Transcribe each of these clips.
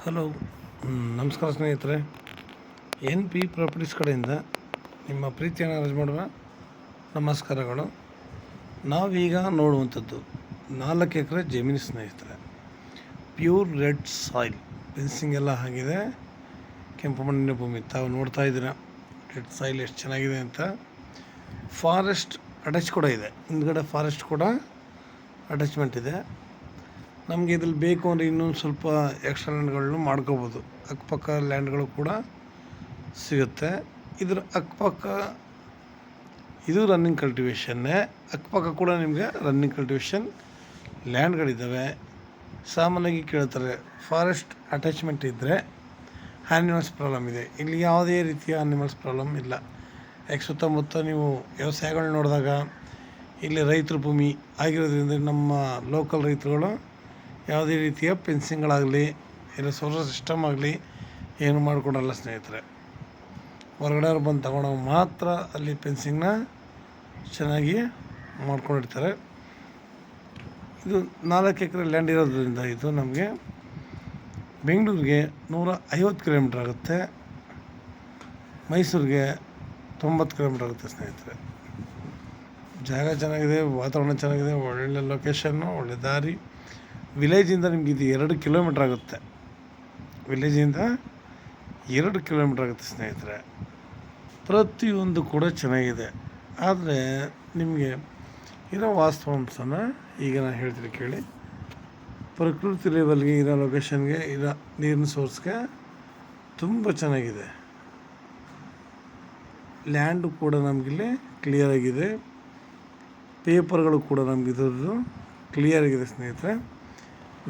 Hello. ನಮಸ್ಕಾರ ಸ್ನೇಹಿತರೆ. N P properties ಕಡೆಯಿಂದ ನಿಮ್ಮ ಪ್ರೀತಿಯನ್ನು ಅರ್ಜಿ ಮಾಡುವ ನಮಸ್ಕಾರಗಳು. ನಾವೀಗ ನೋಡುವಂಥದ್ದು 4 ಎಕರೆ ಜಮೀನು ಸ್ನೇಹಿತರೆ. ಪ್ಯೂರ್ ರೆಡ್ ಸಾಯಿಲ್, ಫೆನ್ಸಿಂಗ್ ಎಲ್ಲ ಆಗಿದೆ, ಕೆಂಪು ಮಣ್ಣಿನ ಭೂಮಿ. ತಾವು ನೋಡ್ತಾ ಇದ್ದೀರಾ ರೆಡ್ ಸಾಯಿಲ್ ಎಷ್ಟು ಚೆನ್ನಾಗಿದೆ ಅಂತ. ಫಾರೆಸ್ಟ್ ಅಟ್ಯಾಚ್ ಕೂಡ ಇದೆ, ಹಿಂದ್ಗಡೆ ಫಾರೆಸ್ಟ್ ಕೂಡ ಅಟ್ಯಾಚ್ಮೆಂಟ್ ಇದೆ. ನಮಗೆ ಇದ್ರಲ್ಲಿ ಬೇಕು ಅಂದರೆ ಇನ್ನೊಂದು ಸ್ವಲ್ಪ ಎಕ್ಸ್ಟ್ರಾ ಲ್ಯಾಂಡ್ಗಳನ್ನು ಮಾಡ್ಕೋಬೋದು. ಅಕ್ಕಪಕ್ಕ ಲ್ಯಾಂಡ್ಗಳು ಕೂಡ ಸಿಗುತ್ತೆ. ಇದರ ಅಕ್ಕಪಕ್ಕ ಇದು ರನ್ನಿಂಗ್ ಕಲ್ಟಿವೇಷನ್ನೇ. ಅಕ್ಕಪಕ್ಕ ಕೂಡ ನಿಮಗೆ ರನ್ನಿಂಗ್ ಕಲ್ಟಿವೇಷನ್ ಲ್ಯಾಂಡ್ಗಳಿದ್ದಾವೆ. ಸಾಮಾನ್ಯವಾಗಿ ಕೇಳ್ತಾರೆ ಫಾರೆಸ್ಟ್ ಅಟ್ಯಾಚ್ಮೆಂಟ್ ಇದ್ದರೆ ಆ್ಯನಿಮಲ್ಸ್ ಪ್ರಾಬ್ಲಮ್ ಇದೆ. ಇಲ್ಲಿ ಯಾವುದೇ ರೀತಿಯ ಆ್ಯನಿಮಲ್ಸ್ ಪ್ರಾಬ್ಲಮ್ ಇಲ್ಲ. ಯಾಕೆ ಸುತ್ತಮುತ್ತ ನೀವು ವ್ಯವಸಾಯಗಳು ನೋಡಿದಾಗ ಇಲ್ಲಿ ರೈತರ ಭೂಮಿ ಆಗಿರೋದ್ರಿಂದ ನಮ್ಮ ಲೋಕಲ್ ರೈತರುಗಳು ಯಾವುದೇ ರೀತಿಯ ಫೆನ್ಸಿಂಗ್ಗಳಾಗಲಿ ಇಲ್ಲ ಸೋಲಾರ್ ಸಿಸ್ಟಮ್ ಆಗಲಿ ಏನು ಮಾಡಿಕೊಡಲ್ಲ ಸ್ನೇಹಿತರೆ. ಹೊರಗಡೆ ಬಂದು ತಗೊಂಡೋಗಿ ಮಾತ್ರ ಅಲ್ಲಿ ಫೆನ್ಸಿಂಗ್ನ ಚೆನ್ನಾಗಿ ಮಾಡ್ಕೊಂಡಿರ್ತಾರೆ. ಇದು 4 ಎಕರೆ ಲ್ಯಾಂಡ್ ಇರೋದ್ರಿಂದ ಇದು ನಮಗೆ ಬೆಂಗಳೂರಿಗೆ 150 ಕಿಲೋಮೀಟ್ರ್ ಆಗುತ್ತೆ, ಮೈಸೂರಿಗೆ 90 ಕಿಲೋಮೀಟ್ರ್ ಆಗುತ್ತೆ ಸ್ನೇಹಿತರೆ. ಜಾಗ ಚೆನ್ನಾಗಿದೆ, ವಾತಾವರಣ ಚೆನ್ನಾಗಿದೆ, ಒಳ್ಳೆ ಲೊಕೇಶನ್ನು, ಒಳ್ಳೆ ದಾರಿ. ವಿಲೇಜಿಂದ ನಿಮ್ಗೆ ಇದು 2 ಕಿಲೋಮೀಟ್ರ್ ಆಗುತ್ತೆ. ವಿಲೇಜಿಂದ 2 ಕಿಲೋಮೀಟ್ರ್ ಆಗುತ್ತೆ ಸ್ನೇಹಿತರೆ. ಪ್ರತಿಯೊಂದು ಕೂಡ ಚೆನ್ನಾಗಿದೆ. ಆದರೆ ನಿಮಗೆ ಇರೋ ವಾಸ್ತವಾಂಶನ ಈಗ ನಾನು ಹೇಳ್ತೀನಿ ಕೇಳಿ. ಪ್ರಕೃತಿ ಲೆವೆಲ್ಗೆ ಇರೋ ಲೊಕೇಶನ್ಗೆ ಇರೋ ನೀರಿನ ಸೋರ್ಸ್ಗೆ ತುಂಬ ಚೆನ್ನಾಗಿದೆ. ಲ್ಯಾಂಡು ಕೂಡ ನಮಗಿಲ್ಲಿ ಕ್ಲಿಯರಾಗಿದೆ. ಪೇಪರ್ಗಳು ಕೂಡ ನಮಗಿದ್ದು ಕ್ಲಿಯರಾಗಿದೆ ಸ್ನೇಹಿತರೆ.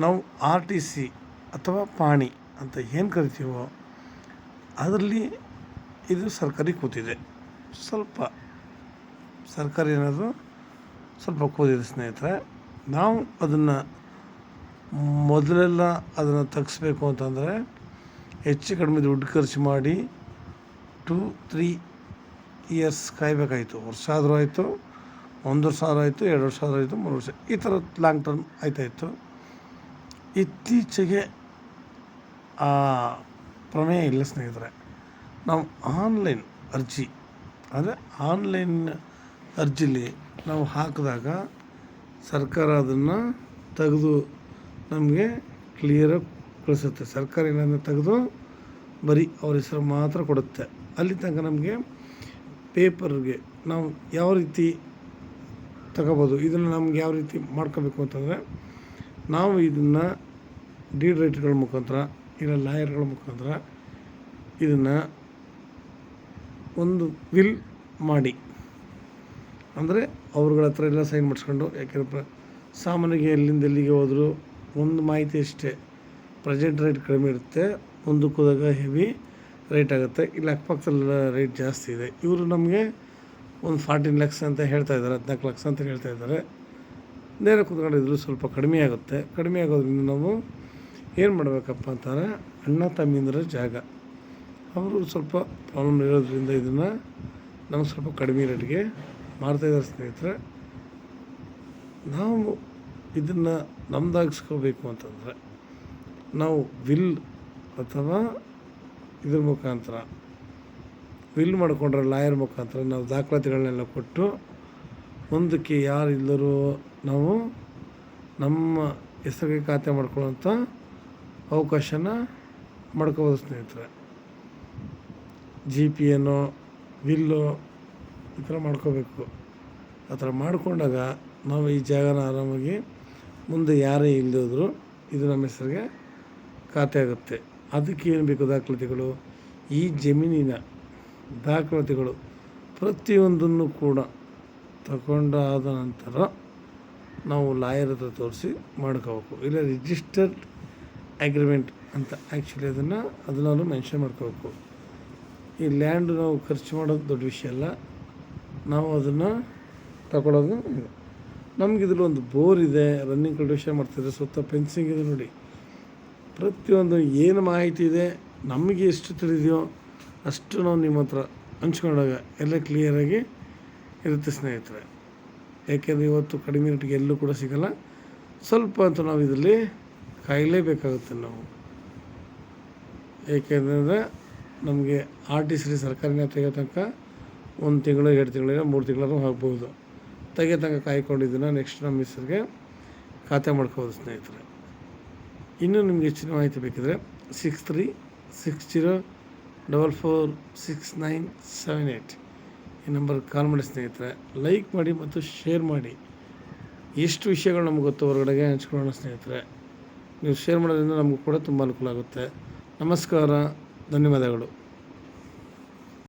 ನಾವು RTC ಅಥವಾ ಪಾಣಿ ಅಂತ ಏನು ಕರಿತೀವೋ ಅದರಲ್ಲಿ ಇದು ಸರ್ಕಾರಿ ಕೂತಿದೆ. ಸ್ವಲ್ಪ ಸರ್ಕಾರಿ ಏನಾದರೂ ಸ್ವಲ್ಪ ಕೂತಿದೆ ಸ್ನೇಹಿತರೆ. ನಾವು ಅದನ್ನು ಮೊದಲೆಲ್ಲ ಅದನ್ನು ತೆಗಿಸ್ಬೇಕು ಅಂತಂದರೆ ಹೆಚ್ಚು ಕಡಿಮೆ ದುಡ್ಡು ಖರ್ಚು ಮಾಡಿ 2-3 ಇಯರ್ಸ್ ಕಾಯಬೇಕಾಯಿತು. ವರ್ಷ ಆದರೂ ಆಯಿತು, 1 ವರ್ಷ ಆದರೂ ಆಯಿತು, 2 ವರ್ಷ ಆದರೂ ಆಯಿತು, 3 ವರ್ಷ, ಈ ಥರ ಲಾಂಗ್ ಟರ್ಮ್ ಆಯ್ತಾಯಿತ್ತು. ಇತ್ತೀಚೆಗೆ ಆ ಪ್ರಮೇಯ ಇಲ್ಲ ಸ್ನೇಹಿತರೆ. ನಾವು ಆನ್ಲೈನ್ ಅರ್ಜಿ ಅಂದರೆ ಆನ್ಲೈನ್ ಅರ್ಜಿಲಿ ನಾವು ಹಾಕಿದಾಗ ಸರ್ಕಾರ ಅದನ್ನು ತೆಗೆದು ನಮಗೆ ಕ್ಲಿಯರಾಗಿ ಕಳಿಸುತ್ತೆ. ಸರ್ಕಾರ ಏನನ್ನು ತೆಗೆದು ಬರೀ ಅವ್ರ ಹೆಸರು ಮಾತ್ರ ಕೊಡುತ್ತೆ. ಅಲ್ಲಿ ತನಕ ನಮಗೆ ಪೇಪರ್ಗೆ ನಾವು ಯಾವ ರೀತಿ ತಗೋಬೋದು, ಇದನ್ನು ನಮ್ಗೆ ಯಾವ ರೀತಿ ಮಾಡ್ಕೋಬೇಕು ಅಂತಂದರೆ ನಾವು ಇದನ್ನು ಡೀಡ್ ರೈಟ್ಗಳ ಮುಖಾಂತರ ಇಲ್ಲ ಲಾಯರ್ಗಳ ಮುಖಾಂತರ ಇದನ್ನು ಒಂದು ವಿಲ್ ಮಾಡಿ, ಅಂದರೆ ಅವ್ರಗಳ ಹತ್ರ ಎಲ್ಲ ಸೈನ್ ಮಾಡಿಸ್ಕೊಂಡು. ಯಾಕೆಂದರೆ ಸಾಮಾನ್ಯವಾಗಿ ಎಲ್ಲಿಂದ ಎಲ್ಲಿಗೆ ಹೋದರೂ ಒಂದು ಮಾಹಿತಿ ಅಷ್ಟೇ, ಪ್ರೆಸೆಂಟ್ ರೇಟ್ ಕಡಿಮೆ ಇರುತ್ತೆ, ಮುಂದಕ್ಕೆ ಹೋದಾಗ ಹೆವಿ ರೇಟ್ ಆಗುತ್ತೆ. ಇಲ್ಲಿ ಅಕ್ಕಪಕ್ಕದಲ್ಲ ರೇಟ್ ಜಾಸ್ತಿ ಇದೆ. ಇವರು ನಮಗೆ ಒಂದು 14 lakhs ಅಂತ ಹೇಳ್ತಾ ಇದ್ದಾರೆ, 14 lakhs ಅಂತ ಹೇಳ್ತಾ ಇದ್ದಾರೆ. ನೇರ ಕೂತ್ಕೊಂಡಿದ್ರು ಸ್ವಲ್ಪ ಕಡಿಮೆ ಆಗುತ್ತೆ. ಕಡಿಮೆ ಆಗೋದ್ರಿಂದ ನಾವು ಏನು ಮಾಡಬೇಕಪ್ಪ ಅಂತಾರೆ, ಅಣ್ಣ ತಮ್ಮಂದಿರ ಜಾಗ ಅವರು ಸ್ವಲ್ಪ ಪ್ರಾಬ್ಲಮ್ ಇರೋದ್ರಿಂದ ಇದನ್ನು ನಮ್ಗೆ ಸ್ವಲ್ಪ ಕಡಿಮೆ ರೇಟ್ಗೆ ಮಾಡ್ತಾಯಿದ್ದಾರೆ ಸ್ನೇಹಿತರೆ. ನಾವು ಇದನ್ನು ನಮ್ದಾಗಿಸ್ಕೋಬೇಕು ಅಂತಂದರೆ ನಾವು ವಿಲ್ ಅಥವಾ ಇದ್ರ ಮುಖಾಂತರ ವಿಲ್ ಮಾಡಿಕೊಂಡ್ರೆ ಲಾಯರ್ ಮುಖಾಂತರ ನಾವು ದಾಖಲಾತಿಗಳನ್ನೆಲ್ಲ ಕೊಟ್ಟು ಮುಂದಕ್ಕೆ ಯಾರು ಇಲ್ಲರೂ ನಾವು ನಮ್ಮ ಹೆಸರಿಗೆ ಖಾತೆ ಮಾಡ್ಕೊಳ್ಳೋಂಥ ಅವಕಾಶನ ಮಾಡ್ಕೋಬೋದು ಸ್ನೇಹಿತರೆ. GPನೋ ವಿಲ್ಲೋ ಈ ಥರ ಮಾಡ್ಕೋಬೇಕು. ಆ ಥರ ಮಾಡಿಕೊಂಡಾಗ ನಾವು ಈ ಜಾಗನ ಆರಾಮಾಗಿ ಮುಂದೆ ಯಾರೇ ಇಲ್ಲದಿದ್ರು ಇದು ನಮ್ಮ ಹೆಸರಿಗೆ ಖಾತೆ ಆಗುತ್ತೆ. ಅದಕ್ಕೆ ಏನು ಬೇಕು ದಾಖಲಾತಿಗಳು, ಈ ಜಮೀನಿನ ದಾಖಲಾತಿಗಳು ಪ್ರತಿಯೊಂದನ್ನು ಕೂಡ ತಗೊಂಡಾದ ನಂತರ ನಾವು ಲಾಯರ್ ಹತ್ರ ತೋರಿಸಿ ಮಾಡ್ಕೋಬೇಕು. ಇಲ್ಲ ರಿಜಿಸ್ಟರ್ಡ್ ಅಗ್ರಿಮೆಂಟ್ ಅಂತ ಆ್ಯಕ್ಚುಲಿ ಅದನ್ನು ಮೆನ್ಷನ್ ಮಾಡ್ಕೋಬೇಕು. ಈ ಲ್ಯಾಂಡ್ ನಾವು ಖರ್ಚು ಮಾಡೋದು ದೊಡ್ಡ ವಿಷಯ ಅಲ್ಲ, ನಾವು ಅದನ್ನು ತಗೊಳ್ಳೋದು. ನಮಗಿದ್ರಲ್ಲಿ ಒಂದು ಬೋರ್ ಇದೆ, ರನ್ನಿಂಗ್ ಕಲ್ಟಿವೇಷನ್ ಮಾಡ್ತಿದ್ರೆ, ಸುತ್ತ ಫೆನ್ಸಿಂಗ್ ಇದೆ. ನೋಡಿ ಪ್ರತಿಯೊಂದು ಏನು ಮಾಹಿತಿ ಇದೆ ನಮಗೆ ಎಷ್ಟು ತಿಳಿದೆಯೋ ಅಷ್ಟು ನಾವು ನಿಮ್ಮ ಹತ್ರ ಹಂಚ್ಕೊಂಡಾಗ ಎಲ್ಲ ಕ್ಲಿಯರಾಗಿ ಇರುತ್ತೆ ಸ್ನೇಹಿತರೆ. ಯಾಕೆಂದರೆ ಇವತ್ತು ಕಡಿಮೆ ರೇಟಿಗೆ ಎಲ್ಲೂ ಕೂಡ ಸಿಗೋಲ್ಲ. ಸ್ವಲ್ಪ ಅಂತೂ ನಾವು ಇದರಲ್ಲಿ ಕಾಯಲೇಬೇಕಾಗುತ್ತೆ. ನಾವು ಏಕೆಂದರೆ ನಮಗೆ ಆರ್ ಟಿ ಸಿ ಸರ್ಕಾರಿನ ತೆಗೆಯೋ ತನಕ 1 ತಿಂಗಳು 2 ತಿಂಗಳಿಂದ 3 ತಿಂಗಳೂ ಆಗ್ಬೋದು. ತೆಗೆಯೋ ತನಕ ಕಾಯ್ಕೊಂಡಿದ್ದನ್ನು ನೆಕ್ಸ್ಟ್ ನಮ್ಮ ಹೆಸರಿಗೆ ಖಾತೆ ಮಾಡ್ಕೋಬೋದು ಸ್ನೇಹಿತರೆ. ಇನ್ನೂ ನಿಮಗೆ ಹೆಚ್ಚಿನ ಮಾಹಿತಿ ಬೇಕಿದ್ರೆ 6360446978 ಈ ನಂಬರ್ಗೆ ಕಾಲ್ ಮಾಡಿ ಸ್ನೇಹಿತರೆ. ಲೈಕ್ ಮಾಡಿ ಮತ್ತು ಶೇರ್ ಮಾಡಿ. ಎಷ್ಟು ವಿಷಯಗಳು ನಮ್ಗೆ ಗೊತ್ತು ಹೊರಗಡೆಗೆ ಹಂಚ್ಕೊಳ್ಳೋಣ ಸ್ನೇಹಿತರೆ. ನೀವು ಶೇರ್ ಮಾಡೋದ್ರಿಂದ ನಮಗೂ ಕೂಡ ತುಂಬ ಅನುಕೂಲ ಆಗುತ್ತೆ. ನಮಸ್ಕಾರ, ಧನ್ಯವಾದಗಳು.